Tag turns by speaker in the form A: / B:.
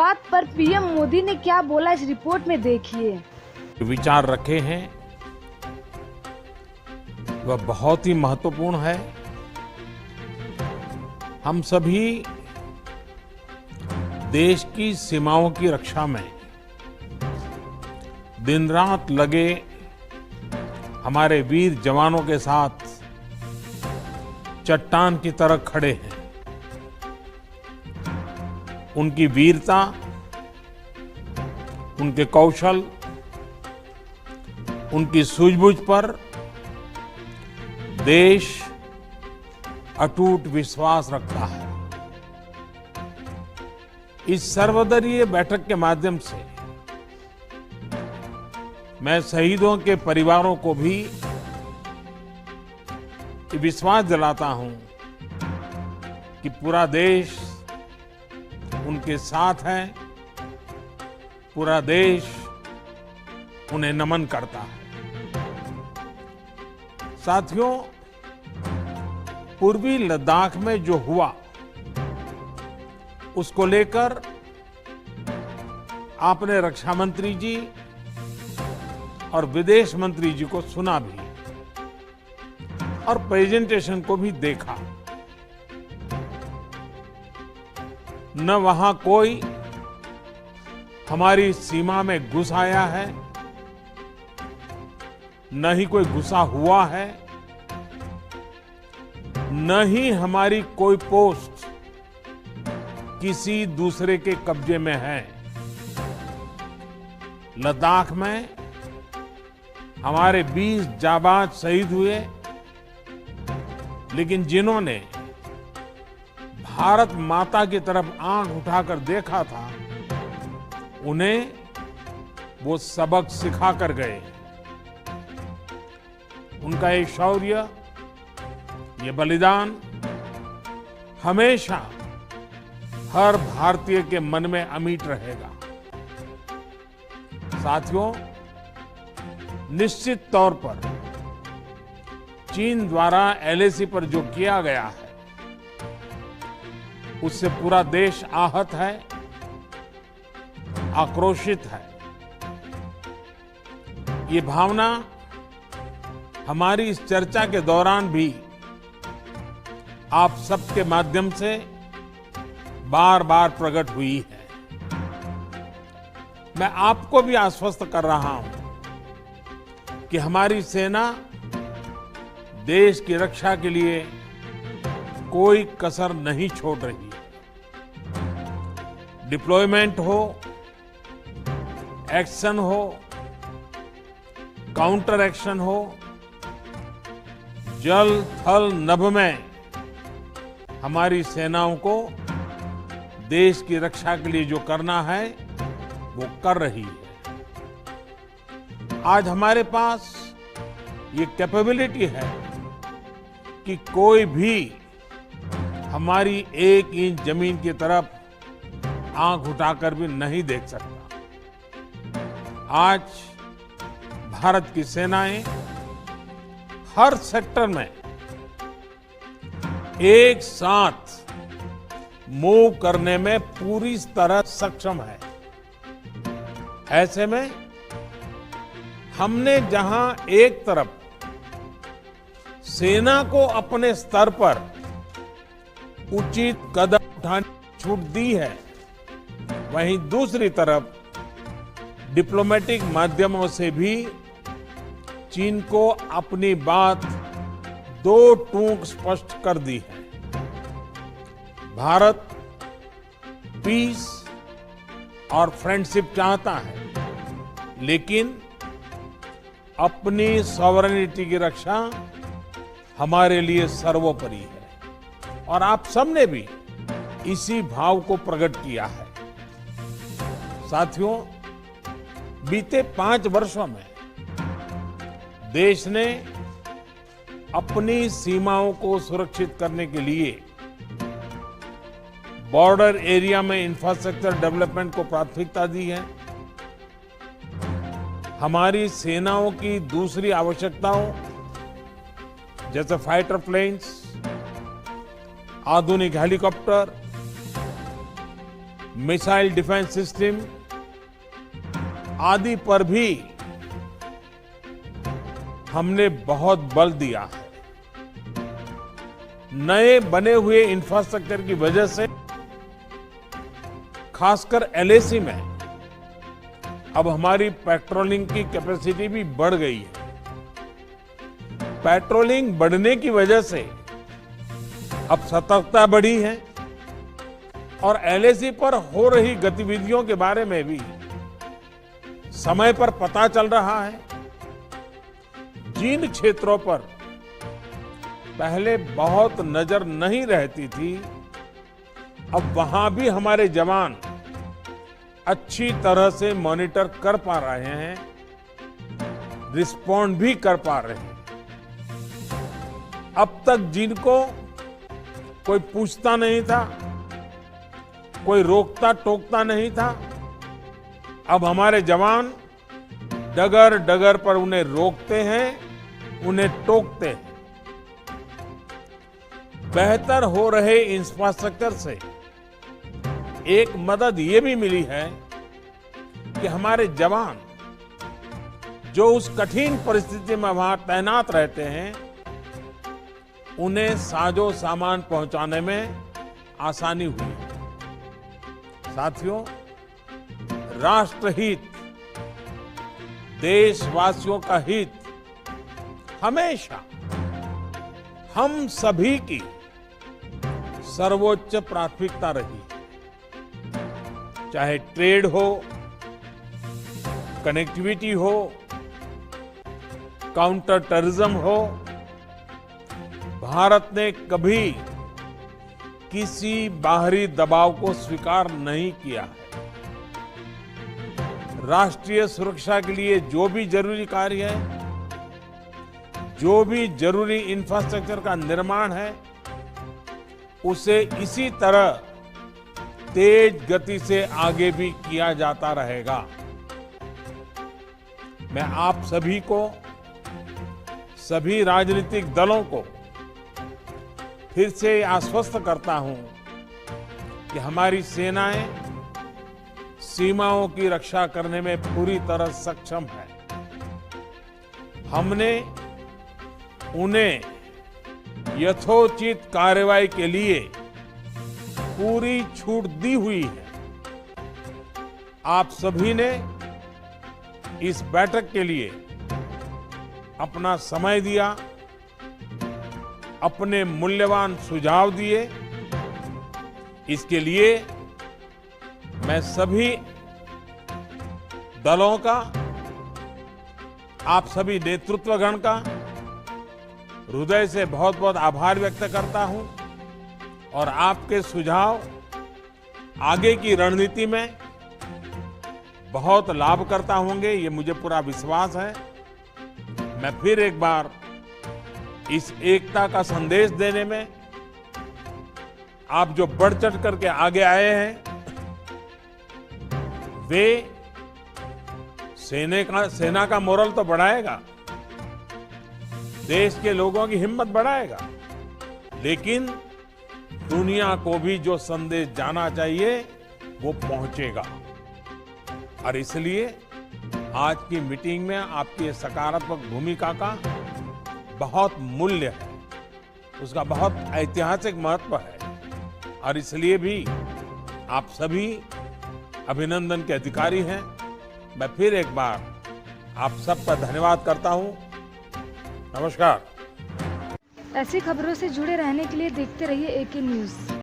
A: बात पर पीएम मोदी ने क्या बोला इस रिपोर्ट में देखिए।
B: विचार रखे हैं वह बहुत ही महत्वपूर्ण है। हम सभी देश की सीमाओं की रक्षा में दिन रात लगे हमारे वीर जवानों के साथ चट्टान की तरह खड़े हैं। उनकी वीरता, उनके कौशल, उनकी सूझबूझ पर देश अटूट विश्वास रखता है। इस सर्वदलीय बैठक के माध्यम से मैं शहीदों के परिवारों को भी विश्वास दिलाता हूं कि पूरा देश उनके साथ है, पूरा देश उन्हें नमन करता है। साथियों, पूर्वी लद्दाख में जो हुआ उसको लेकर आपने रक्षा मंत्री जी और विदेश मंत्री जी को सुना भी और प्रेजेंटेशन को भी देखा। न वहां कोई हमारी सीमा में घुस आया है, न ही कोई घुसा हुआ है, न ही हमारी कोई पोस्ट किसी दूसरे के कब्जे में है। लद्दाख में हमारे 20 जाबाज शहीद हुए, लेकिन जिन्होंने भारत माता की तरफ आंख उठाकर देखा था, उन्हें वो सबक सिखा कर गए। उनका ये शौर्य, ये बलिदान हमेशा हर भारतीय के मन में अमिट रहेगा। साथियों, निश्चित तौर पर चीन द्वारा एलएसी पर जो किया गया है, उससे पूरा देश आहत है, आक्रोशित है। ये भावना हमारी इस चर्चा के दौरान भी आप सबके माध्यम से बार बार प्रकट हुई है। मैं आपको भी आश्वस्त कर रहा हूं कि हमारी सेना देश की रक्षा के लिए कोई कसर नहीं छोड़ रही है। डिप्लॉयमेंट हो, एक्शन हो, काउंटर एक्शन हो, जल थल नभ में हमारी सेनाओं को देश की रक्षा के लिए जो करना है वो कर रही है। आज हमारे पास ये कैपेबिलिटी है कि कोई भी हमारी 1 इंच जमीन की तरफ आंख उठाकर भी नहीं देख सकता। आज भारत की सेनाएं हर सेक्टर में एक साथ मूव करने में पूरी तरह सक्षम है। ऐसे में हमने जहां एक तरफ सेना को अपने स्तर पर उचित कदम उठाने की छूट दी है, वहीं दूसरी तरफ डिप्लोमेटिक माध्यमों से भी चीन को अपनी बात दो टूक स्पष्ट कर दी है। भारत पीस और फ्रेंडशिप चाहता है, लेकिन अपनी सॉवरेनिटी की रक्षा हमारे लिए सर्वोपरि है और आप सबने भी इसी भाव को प्रकट किया है। साथियों, बीते 5 वर्षों में देश ने अपनी सीमाओं को सुरक्षित करने के लिए बॉर्डर एरिया में इंफ्रास्ट्रक्चर डेवलपमेंट को प्राथमिकता दी है। हमारी सेनाओं की दूसरी आवश्यकताओं जैसे फाइटर प्लेन्स, आधुनिक हेलीकॉप्टर, मिसाइल डिफेंस सिस्टम आदि पर भी हमने बहुत बल दिया है। नए बने हुए इंफ्रास्ट्रक्चर की वजह से खासकर LAC में अब हमारी पेट्रोलिंग की कैपेसिटी भी बढ़ गई है। पेट्रोलिंग बढ़ने की वजह से अब सतर्कता बढ़ी है और LAC पर हो रही गतिविधियों के बारे में भी समय पर पता चल रहा है। जिन क्षेत्रों पर पहले बहुत नजर नहीं रहती थी, अब वहां भी हमारे जवान अच्छी तरह से मॉनिटर कर पा रहे हैं, रिस्पॉन्ड भी कर पा रहे हैं। अब तक जिनको कोई पूछता नहीं था, कोई रोकता टोकता नहीं था, अब हमारे जवान डगर डगर पर उन्हें रोकते हैं, उन्हें टोकते हैं। बेहतर हो रहे इंफ्रास्ट्रक्चर से एक मदद ये भी मिली है कि हमारे जवान जो उस कठिन परिस्थिति में वहां तैनात रहते हैं, उन्हें साजो सामान पहुंचाने में आसानी हुई है। साथियों, राष्ट्रहित, देशवासियों का हित हमेशा हम सभी की सर्वोच्च प्राथमिकता रही। चाहे ट्रेड हो, कनेक्टिविटी हो, काउंटर टेररिज्म हो, भारत ने कभी किसी बाहरी दबाव को स्वीकार नहीं किया है। राष्ट्रीय सुरक्षा के लिए जो भी जरूरी कार्य है, जो भी जरूरी इंफ्रास्ट्रक्चर का निर्माण है, उसे इसी तरह तेज गति से आगे भी किया जाता रहेगा। मैं आप सभी को, सभी राजनीतिक दलों को फिर से आश्वस्त करता हूं कि हमारी सेनाएं सीमाओं की रक्षा करने में पूरी तरह सक्षम है। हमने उन्हें यथोचित कार्रवाई के लिए पूरी छूट दी हुई है। आप सभी ने इस बैठक के लिए अपना समय दिया, अपने मूल्यवान सुझाव दिए। इसके लिए मैं सभी दलों का, आप सभी नेतृत्वगण का हृदय से बहुत बहुत आभार व्यक्त करता हूं और आपके सुझाव आगे की रणनीति में बहुत लाभकर्ता होंगे, ये मुझे पूरा विश्वास है। मैं फिर एक बार इस एकता का संदेश देने में आप जो बढ़ चढ़ करके आगे आए हैं, वे सेना का मोरल तो बढ़ाएगा, देश के लोगों की हिम्मत बढ़ाएगा, लेकिन दुनिया को भी जो संदेश जाना चाहिए वो पहुंचेगा। और इसलिए आज की मीटिंग में आपकी सकारात्मक भूमिका का बहुत मूल्य है, उसका बहुत ऐतिहासिक महत्व है। और इसलिए भी आप सभी अभिनंदन के अधिकारी हैं। मैं फिर एक बार आप सबका धन्यवाद करता हूं। नमस्कार।
A: ऐसी खबरों से जुड़े रहने के लिए देखते रहिए AK न्यूज़।